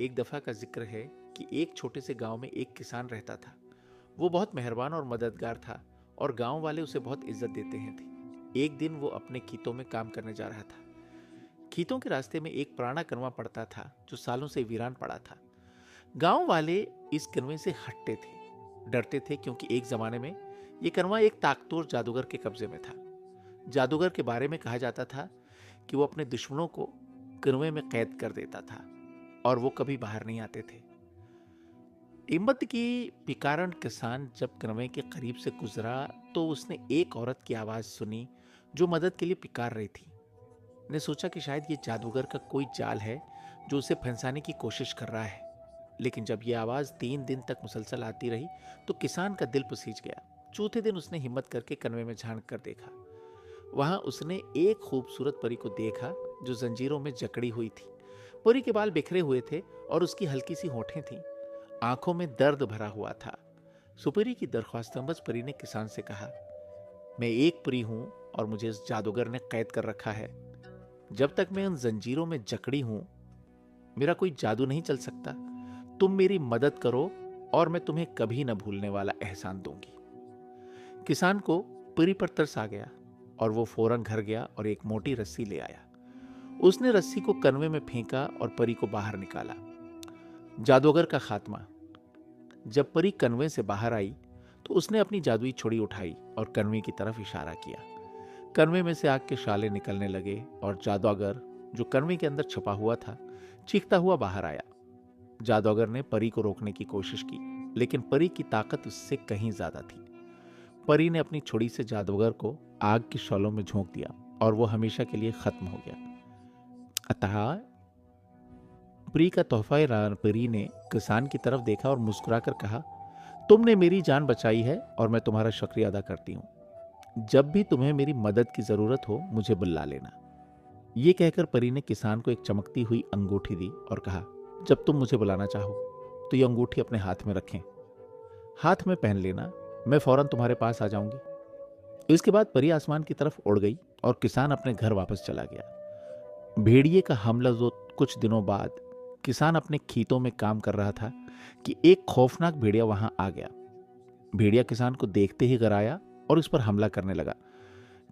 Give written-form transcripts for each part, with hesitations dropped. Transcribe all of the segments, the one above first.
एक दफ़ा का जिक्र है कि एक छोटे से गांव में एक किसान रहता था। वो बहुत मेहरबान और मददगार था और गांव वाले उसे बहुत इज्जत देते हैं थे। एक दिन वो अपने खेतों में काम करने जा रहा था। खेतों के रास्ते में एक पुराना कनवा पड़ता था जो सालों से वीरान पड़ा था। गांव वाले इस कनवे से हटते थे, डरते थे, क्योंकि एक जमाने में ये कनवा एक ताकतवर जादूगर के कब्जे में था। जादूगर के बारे में कहा जाता था कि वो अपने दुश्मनों को कनवे में कैद कर देता था और वो कभी बाहर नहीं आते थे। हिम्मत की पिकारन किसान जब कनवे के करीब से गुजरा तो उसने एक औरत की आवाज सुनी जो मदद के लिए पिकार रही थी। ने सोचा कि शायद ये जादूगर का कोई जाल है जो उसे फंसाने की कोशिश कर रहा है। लेकिन जब ये आवाज 3 दिन तक मुसलसल आती रही तो किसान का दिल पसीज गया। चौथे दिन उसने हिम्मत करके कनवे में झांक कर देखा। वहां उसने एक खूबसूरत परी को देखा जो जंजीरों में जकड़ी हुई थी। परी के बाल बिखरे हुए थे और उसकी हल्की सी होठें थीं। आंखों में दर्द भरा हुआ था। सुपरी की दरख्वास्तंबज परी ने किसान से कहा, मैं एक परी हूं और मुझे इस जादूगर ने कैद कर रखा है। जब तक मैं उन जंजीरों में जकड़ी हूं मेरा कोई जादू नहीं चल सकता। तुम मेरी मदद करो और मैं तुम्हें कभी न भूलने वाला एहसान दूंगी। किसान को परी पर तरस आ गया और वो फौरन घर गया और एक मोटी रस्सी ले आया। उसने रस्सी को कनवे में फेंका और परी को बाहर निकाला। जादूगर का खात्मा। जब परी कनवे से बाहर आई तो उसने अपनी जादुई छुरी उठाई और कनवे की तरफ इशारा किया। कनवे में से आग के शाले निकलने लगे और जादूगर, जो कनवे के अंदर छुपा हुआ था, चीखता हुआ बाहर आया। जादूगर ने परी को रोकने की कोशिश की, लेकिन परी की ताकत उससे कहीं ज्यादा थी। परी ने अपनी छुरी से जादूगर को आग के शॉलों में झोंक दिया और वो हमेशा के लिए खत्म हो गया। अतः परी का तोहफा परी ने किसान की तरफ देखा और मुस्कुराकर कहा, तुमने मेरी जान बचाई है और मैं तुम्हारा शुक्रिया अदा करती हूं। जब भी तुम्हें मेरी मदद की जरूरत हो मुझे बुला लेना। ये कहकर परी ने किसान को एक चमकती हुई अंगूठी दी और कहा, जब तुम मुझे बुलाना चाहो तो ये अंगूठी अपने हाथ में रखें, हाथ में पहन लेना, मैं फौरन तुम्हारे पास आ जाऊंगी। इसके बाद परी आसमान की तरफ उड़ गई और किसान अपने घर वापस चला गया। भेड़िए का हमला जो कुछ दिनों बाद किसान अपने खेतों में काम कर रहा था कि एक खौफनाक भेड़िया वहां आ गया। भेड़िया किसान को देखते ही घबराया और उस पर हमला करने लगा।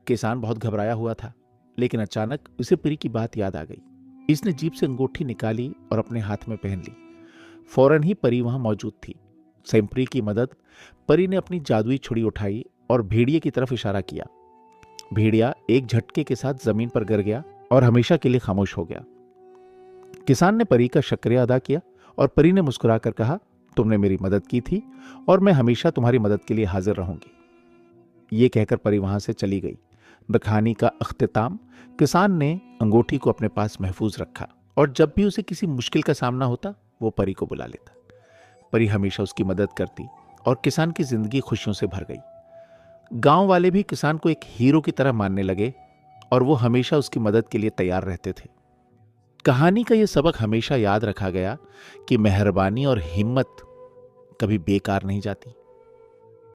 किसान बहुत घबराया हुआ था, लेकिन अचानक उसे परी की बात याद आ गई। इसने जीप से अंगूठी निकाली और अपने हाथ में पहन ली। फौरन ही परी वहां मौजूद थी। सेम्परी की मदद परी ने अपनी जादुई छुरी उठाई और भेड़िए की तरफ इशारा किया। भेड़िया एक झटके के साथ जमीन पर गिर गया और हमेशा के लिए खामोश हो गया। किसान ने परी का शुक्रिया अदा किया और परी ने मुस्कुराकर कहा, तुमने मेरी मदद की थी और मैं हमेशा तुम्हारी मदद के लिए हाजिर रहूंगी। ये कहकर परी वहां से चली गई। कहानी का अख्तिताम, किसान ने अंगूठी को अपने पास महफूज रखा और जब भी उसे किसी मुश्किल का सामना होता वो परी को बुला लेता। परी हमेशा उसकी मदद करती और किसान की जिंदगी खुशियों से भर गई। गांव वाले भी किसान को एक हीरो की तरह मानने लगे और वो हमेशा उसकी मदद के लिए तैयार रहते थे। कहानी का यह सबक हमेशा याद रखा गया कि मेहरबानी और हिम्मत कभी बेकार नहीं जाती।